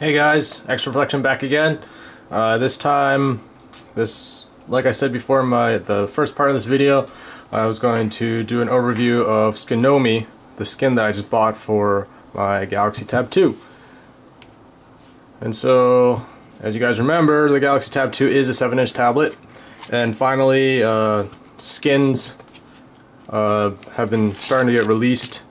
Hey guys, XReflection back again. This time, like I said before in the first part of this video, I was going to do an overview of Skinomi, the skin that I just bought for my Galaxy Tab 2. And so, as you guys remember, the Galaxy Tab 2 is a 7-inch tablet, and finally, skins have been starting to get released.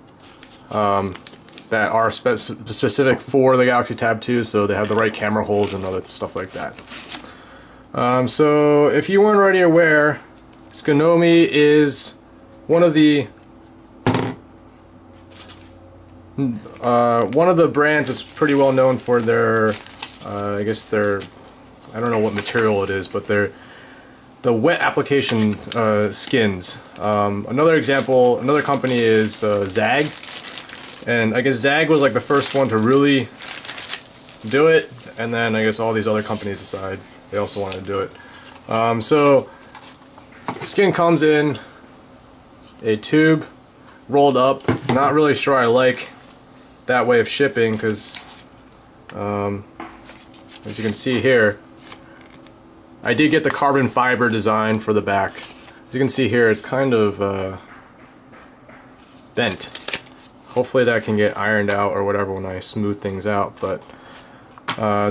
That are specific for the Galaxy Tab 2, so they have the right camera holes and other stuff like that. So if you weren't already aware, Skinomi is one of the brands that's pretty well known for their, I don't know what material it is, but the wet application skins. Another company is Zag. And I guess Zag was like the first one to really do it, and then I guess all these other companies decided they also wanted to do it. So skin comes in a tube, rolled up. Not really sure I like that way of shipping because, as you can see here, I did get the carbon fiber design for the back. As you can see here, it's kind of bent. Hopefully that can get ironed out or whatever when I smooth things out. But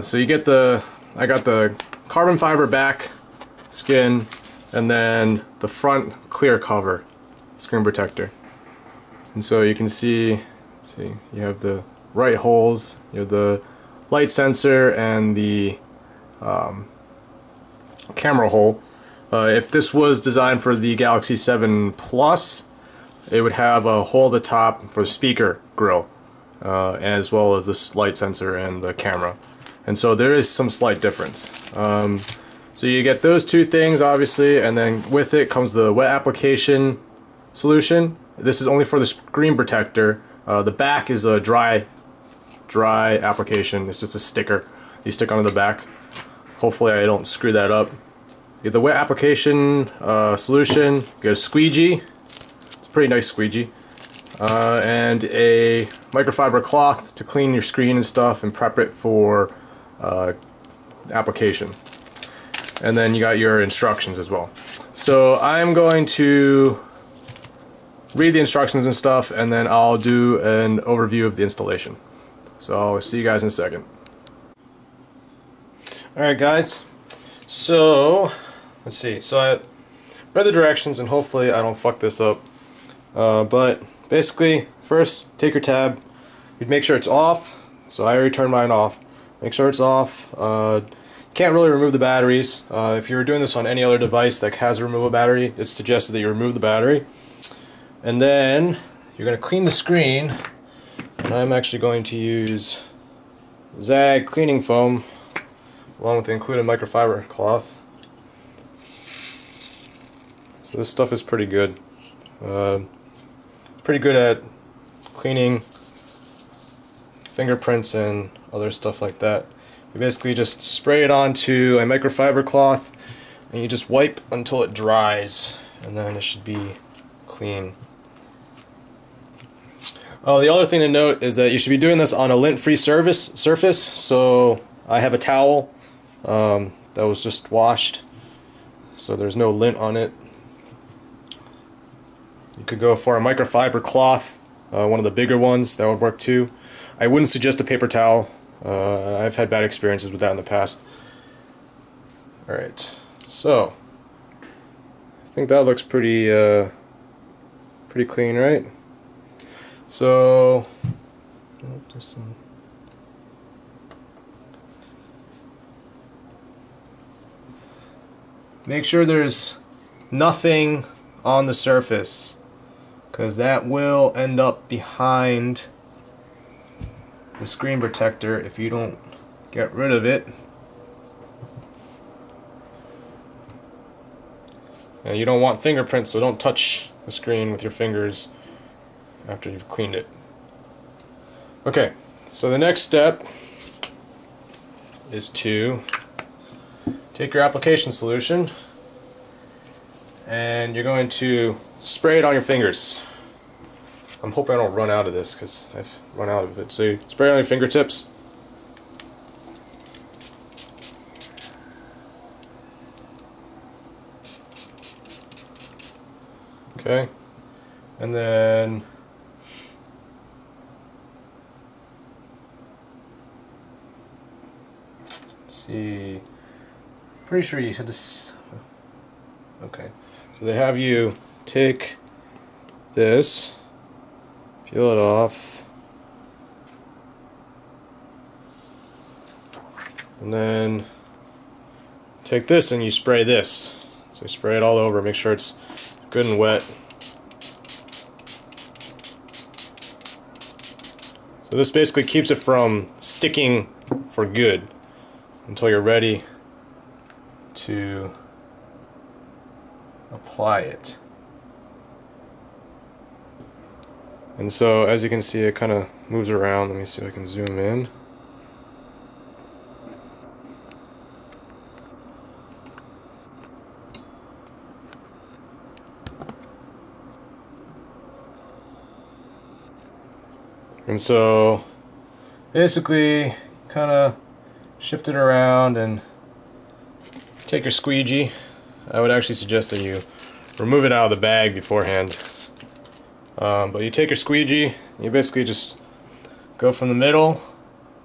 so you get I got the carbon fiber back skin, and then the front clear cover screen protector. And so you can see you have the right holes, you have the light sensor and the camera hole. If this was designed for the Galaxy 7 Plus, it would have a hole at the top for the speaker grill, as well as this light sensor and the camera. And so there is some slight difference. So you get those two things, obviously, and then with it comes the wet application solution. This is only for the screen protector. The back is a dry application. It's just a sticker you stick onto the back. Hopefully I don't screw that up. You get the wet application solution, you get a squeegee. Pretty nice squeegee, and a microfiber cloth to clean your screen and stuff and prep it for application. And then you got your instructions as well. So I'm going to read the instructions and stuff, and then I'll do an overview of the installation. So I'll see you guys in a second. Alright guys, so let's see. So I read the directions and hopefully I don't fuck this up. But basically, first take your tab, you'd make sure it's off. So I already turned mine off. Make sure it's off. Can't really remove the batteries. If you're doing this on any other device that has a removable battery, it's suggested that you remove the battery. And then you're going to clean the screen. And I'm actually going to use Zag cleaning foam along with the included microfiber cloth. So this stuff is pretty good. Pretty good at cleaning fingerprints and other stuff like that. You basically just spray it onto a microfiber cloth and you just wipe until it dries, and then it should be clean. Oh, the other thing to note is that you should be doing this on a lint-free surface. So I have a towel that was just washed, so there's no lint on it. You could go for a microfiber cloth, one of the bigger ones, that would work too. I wouldn't suggest a paper towel. I've had bad experiences with that in the past. Alright, so I think that looks pretty clean, right? So there's some make sure there's nothing on the surface, because that will end up behind the screen protector if you don't get rid of it. And you don't want fingerprints, so don't touch the screen with your fingers after you've cleaned it. Okay, so the next step is to take your application solution and you're going to spray it on your fingers. I'm hoping I don't run out of this because I've run out of it. So you spray it on your fingertips. Okay, and then let's see, pretty sure you had this. Okay, so they have you take this, peel it off, and then take this and you spray this. So you spray it all over, make sure it's good and wet. So this basically keeps it from sticking for good until you're ready to apply it. And so as you can see, it kind of moves around. Let me see if I can zoom in. And so basically kind of shift it around and take your squeegee. I would actually suggest that you remove it out of the bag beforehand. But you take your squeegee, you basically just go from the middle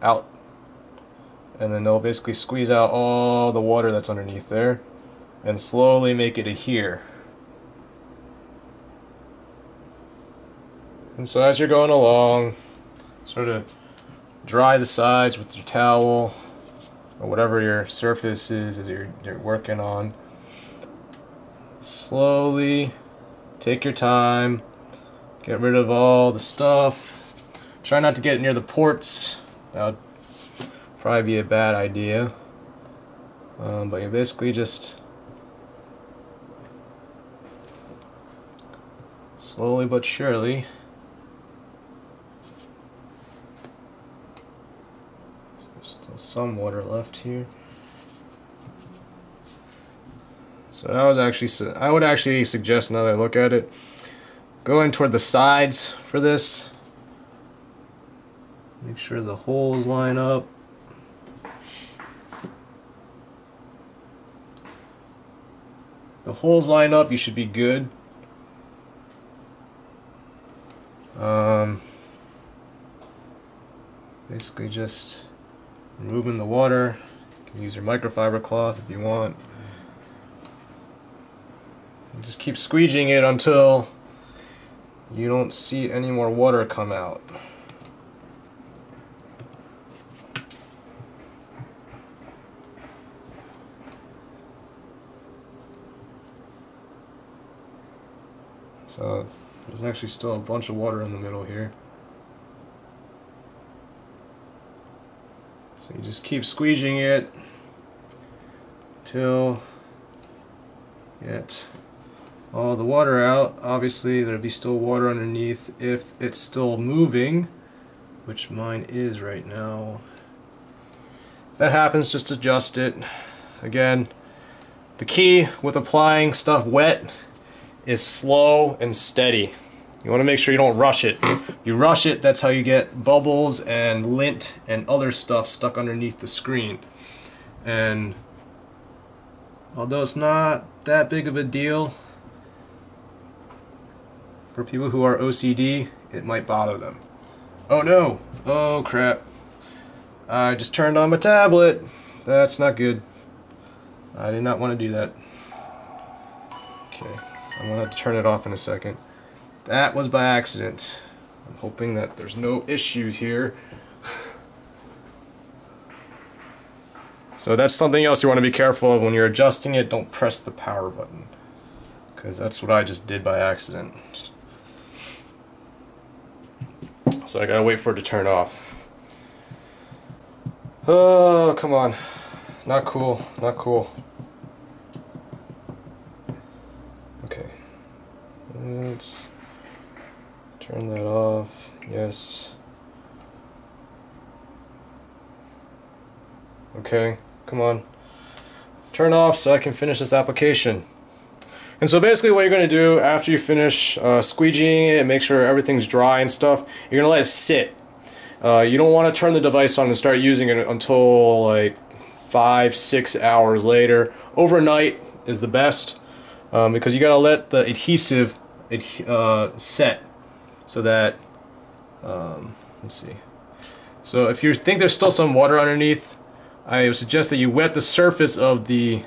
out, and then it'll basically squeeze out all the water that's underneath there and slowly make it adhere. And so as you're going along, sort of dry the sides with your towel or whatever your surface is that you're working on. Slowly take your time, get rid of all the stuff. Try not to get near the ports. That would probably be a bad idea. But you basically just slowly but surely still some water left here. So that was actually, I would actually suggest, now that I look at it, go in toward the sides for this. Make sure the holes line up. The holes line up, you should be good. Basically just removing the water. You can use your microfiber cloth if you want. And just keep squeegeeing it until you don't see any more water come out. So there's actually still a bunch of water in the middle here. So you just keep squeegeeing it till you get all the water out. Obviously there'll be still water underneath if it's still moving, which mine is right now. If that happens, just adjust it. Again, the key with applying stuff wet is slow and steady. You want to make sure you don't rush it. If you rush it, that's how you get bubbles and lint and other stuff stuck underneath the screen. And although it's not that big of a deal, for people who are OCD, it might bother them. Oh no! Oh crap. I just turned on my tablet. That's not good. I did not want to do that. Okay, I'm going to have to turn it off in a second. That was by accident. I'm hoping that there's no issues here. So that's something else you want to be careful of when you're adjusting it. Don't press the power button, because that's what I just did by accident. So I gotta wait for it to turn off. Oh, come on. Not cool, not cool. Okay. Let's turn that off. Yes. Okay, come on. Turn off so I can finish this application. And so basically what you're going to do after you finish squeegeeing it and make sure everything's dry and stuff, you're going to let it sit. You don't want to turn the device on and start using it until like 5-6 hours later. Overnight is the best because you got to let the adhesive set, so that let's see. So if you think there's still some water underneath, I would suggest that you wet the surface of the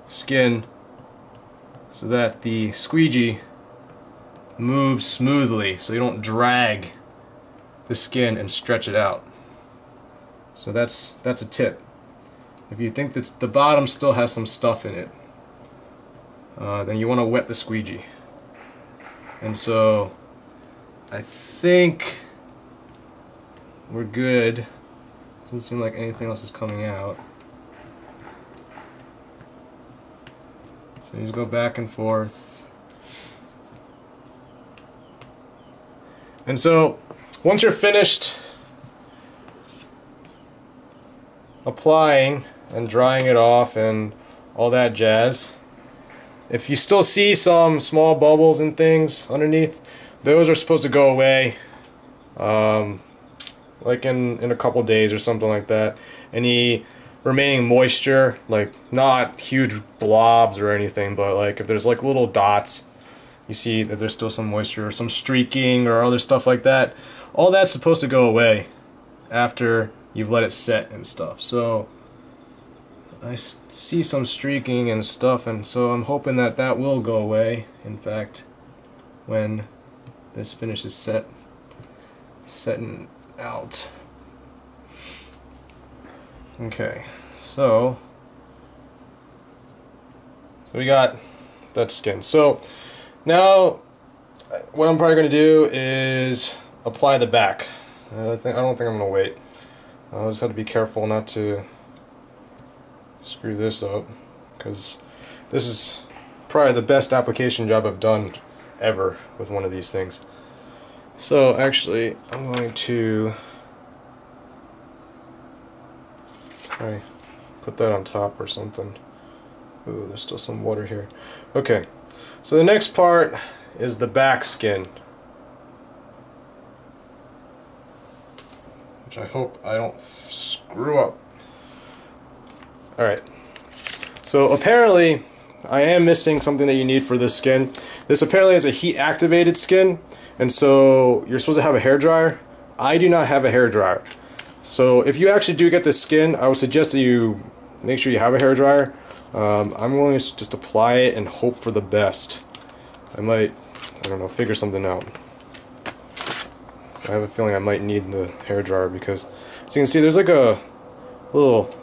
skin so that the squeegee moves smoothly, so you don't drag the skin and stretch it out. So that's a tip. If you think that the bottom still has some stuff in it, then you want to wet the squeegee. And so I think we're good. Doesn't seem like anything else is coming out. So you just go back and forth. And so once you're finished applying and drying it off and all that jazz, if you still see some small bubbles and things underneath, those are supposed to go away like in a couple days or something like that. Any remaining moisture, like not huge blobs or anything, but like if there's like little dots, you see that there's still some moisture or some streaking or other stuff like that, all that's supposed to go away after you've let it set and stuff. So I see some streaking and stuff, and so I'm hoping that that will go away, in fact, when this finishes setting out. Okay, so we got that skin. So now what I'm probably going to do is apply the back. I don't think I'm going to wait. I'll just have to be careful not to screw this up, because this is probably the best application job I've done ever with one of these things. So actually I'm going to put that on top or something. Ooh, there's still some water here. Okay, so the next part is the back skin, which I hope I don't screw up. Alright, so apparently I am missing something that you need for this skin. This apparently is a heat activated skin, and so you're supposed to have a hairdryer. I do not have a hairdryer. So if you actually do get this skin, I would suggest that you make sure you have a hairdryer. I'm going to just apply it and hope for the best. I might, I don't know, figure something out. I have a feeling I might need the hairdryer because, as you can see, there's like a little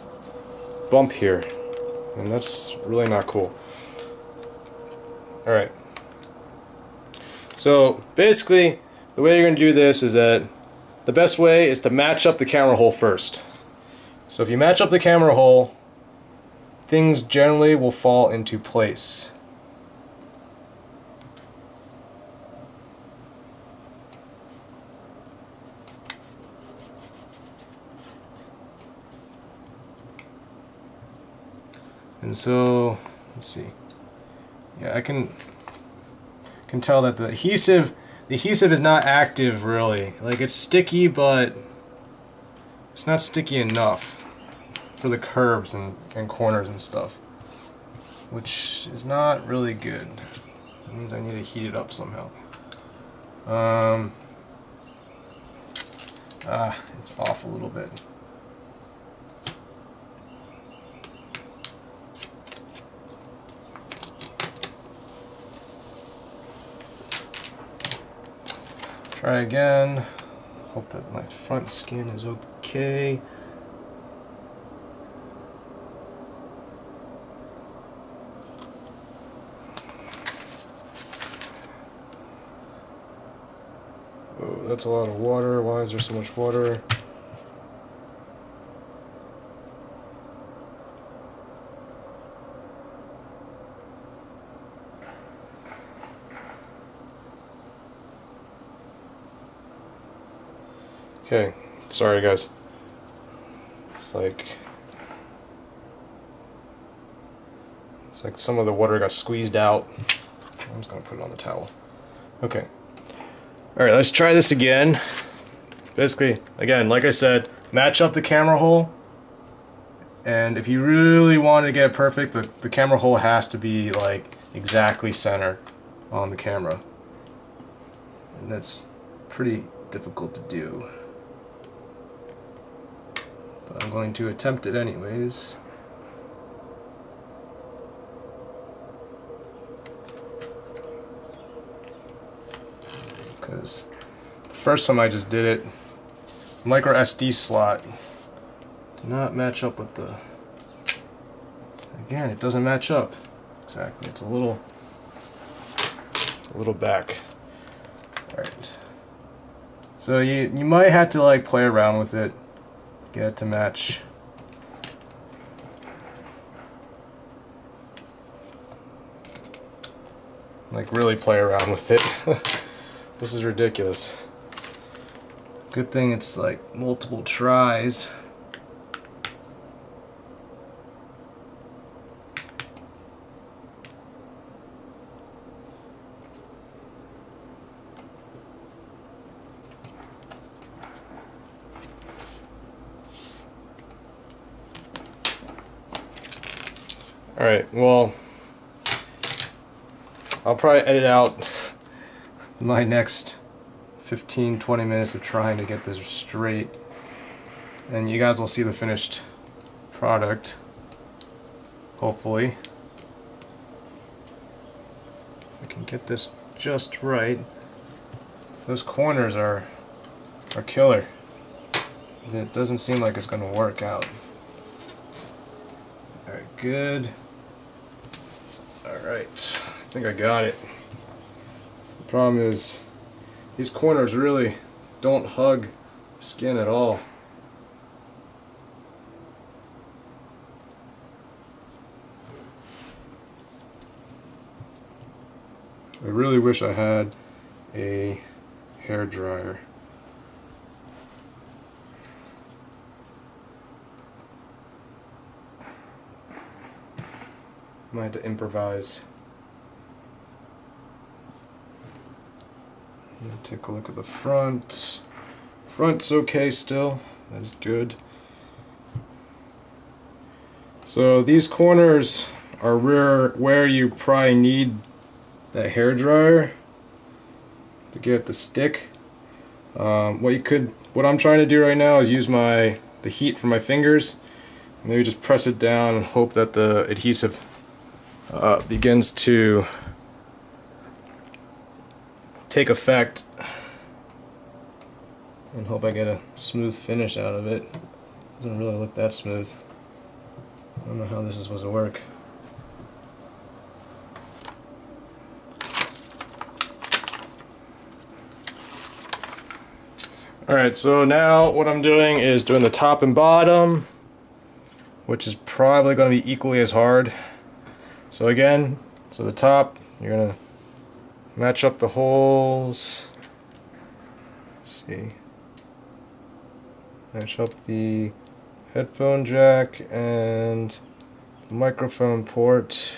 bump here, and that's really not cool. Alright, so basically the way you're going to do this is that the best way is to match up the camera hole first. So if you match up the camera hole, things generally will fall into place. And so, let's see. Yeah, I can tell that the adhesive is not active really. Like, it's sticky, but it's not sticky enough for the curves and corners and stuff, which is not really good. That means I need to heat it up somehow. It's off a little bit. Try again. Hope that my front skin is okay. Oh, that's a lot of water. Why is there so much water? Okay, sorry guys. It's like some of the water got squeezed out. I'm just gonna put it on the towel. Okay. Alright, let's try this again. Basically, again, like I said, match up the camera hole And if you really want to get it perfect, the camera hole has to be like exactly center on the camera. And that's pretty difficult to do. But I'm going to attempt it anyways. Because the first time I just did it, micro SD slot did not match up with the, again, it doesn't match up exactly. It's a little back. Alright. So you might have to like play around with it, get it to match. Like really play around with it. This is ridiculous. Good thing it's like multiple tries. Alright, well, I'll probably edit out my next 15-20 minutes of trying to get this straight, and you guys will see the finished product, hopefully. I can get this just right. Those corners are killer. It doesn't seem like it's going to work out. Alright, good. Alright, I think I got it. The problem is these corners really don't hug the skin at all. I really wish I had a hair dryer. Might have to improvise. Take a look at the front. Front's okay still. That is good. So these corners are where you probably need that hair dryer to get it to stick. What I'm trying to do right now is use the heat from my fingers. Maybe just press it down and hope that the adhesive begins to take effect, and hope I get a smooth finish out of it. Doesn't really look that smooth. I don't know how this is supposed to work. Alright, so now what I'm doing is doing the top and bottom, which is probably going to be equally as hard. So again, the top, you're going to match up the holes. Let's see. Match up the headphone jack and the microphone port.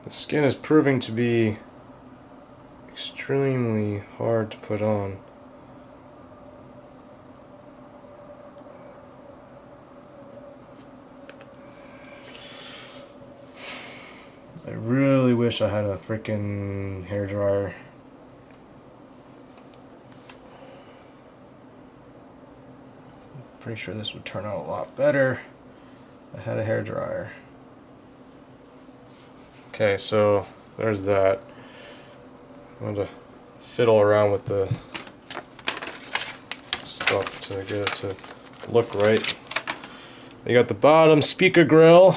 The skin is proving to be extremely hard to put on. really wish I had a freaking hairdryer. Pretty sure this would turn out a lot better if I had a hairdryer. Okay, so there's that. I'm going to fiddle around with the stuff to get it to look right. You got the bottom speaker grill.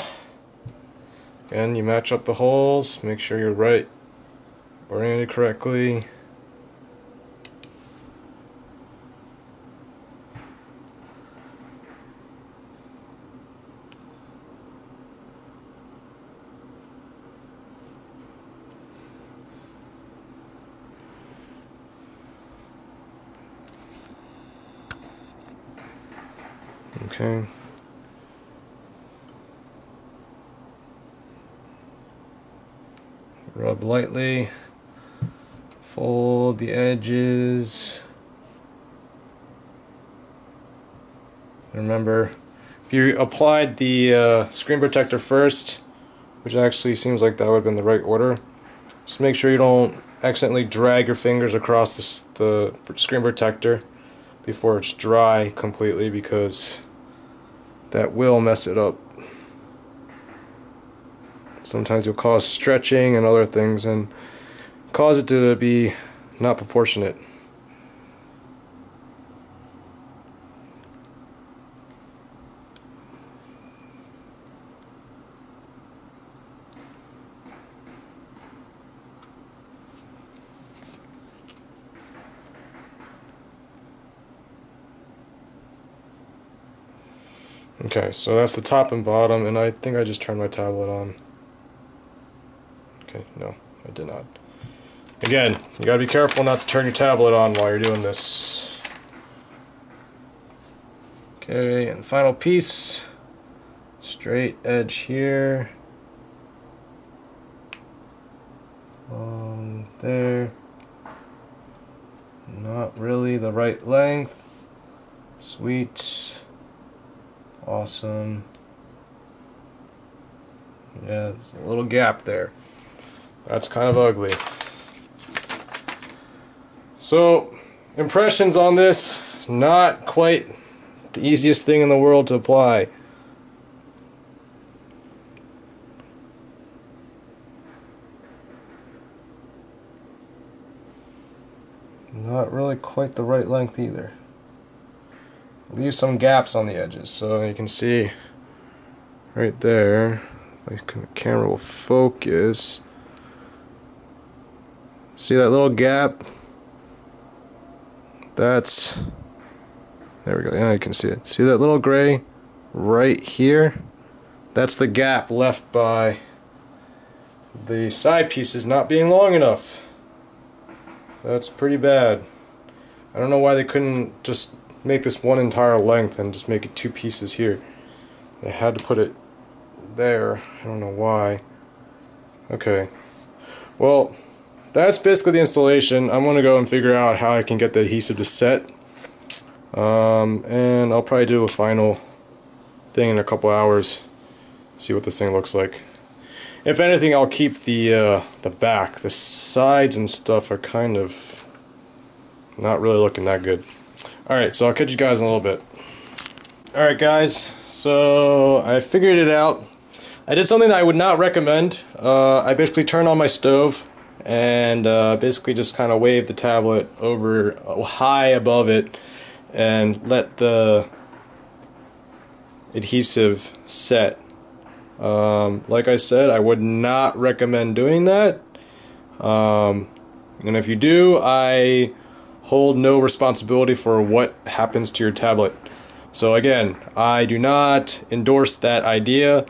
Again, you match up the holes, make sure you're right, oriented correctly. Okay. Rub lightly, fold the edges. Remember, if you applied the screen protector first, which actually seems like that would have been the right order, just make sure you don't accidentally drag your fingers across the screen protector before it's dry completely, because that will mess it up. Sometimes you'll cause stretching and other things and cause it to be not proportionate. Okay, so that's the top and bottom, and I think I just turned my tablet on. Okay, no, I did not. Again, you gotta be careful not to turn your tablet on while you're doing this. Okay, and final piece, straight edge here. There. Not really the right length. Sweet. Awesome. Yeah, there's a little gap there. That's kind of ugly. So, impressions on this, not quite the easiest thing in the world to apply. Not really quite the right length either. Leave some gaps on the edges, so you can see right there. If the camera will focus. See that little gap? That's, there we go, yeah, you can see it. See that little gray right here? That's the gap left by the side pieces not being long enough. That's pretty bad. I don't know why they couldn't just make this one entire length and just make it two pieces here. They had to put it there. I don't know why. Okay. Well, that's basically the installation. I'm going to go and figure out how I can get the adhesive to set. And I'll probably do a final thing in a couple hours. See what this thing looks like. If anything, I'll keep the back. The sides and stuff are kind of not really looking that good. Alright, so I'll catch you guys in a little bit. Alright guys, so I figured it out. I did something that I would not recommend. I basically turned on my stove and basically just kind of waved the tablet over high above it and let the adhesive set. Like I said, I would not recommend doing that. And if you do, I hold no responsibility for what happens to your tablet. So again, I do not endorse that idea.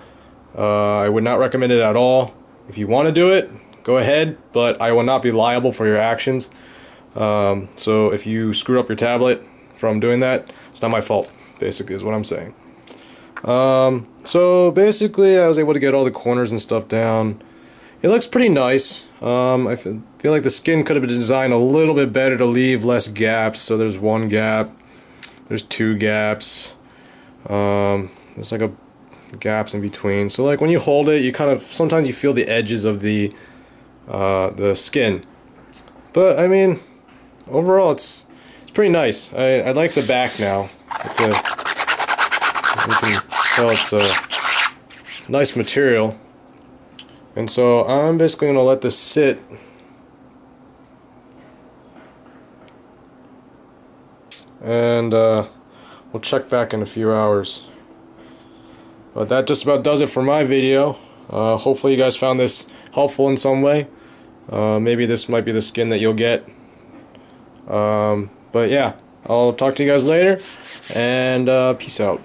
I would not recommend it at all. If you want to do it, go ahead, but I will not be liable for your actions. So if you screw up your tablet from doing that, it's not my fault, basically is what I'm saying. So basically I was able to get all the corners and stuff down. It looks pretty nice. I feel like the skin could have been designed a little bit better to leave less gaps. So there's one gap, there's two gaps, there's like a gaps in between. So like when you hold it, you kind of sometimes you feel the edges of the skin. But I mean, overall it's pretty nice. I like the back now. You can tell it's a nice material. And so I'm basically going to let this sit. And we'll check back in a few hours. But that just about does it for my video. Hopefully you guys found this helpful in some way. Maybe this might be the skin that you'll get. But yeah, I'll talk to you guys later, and peace out.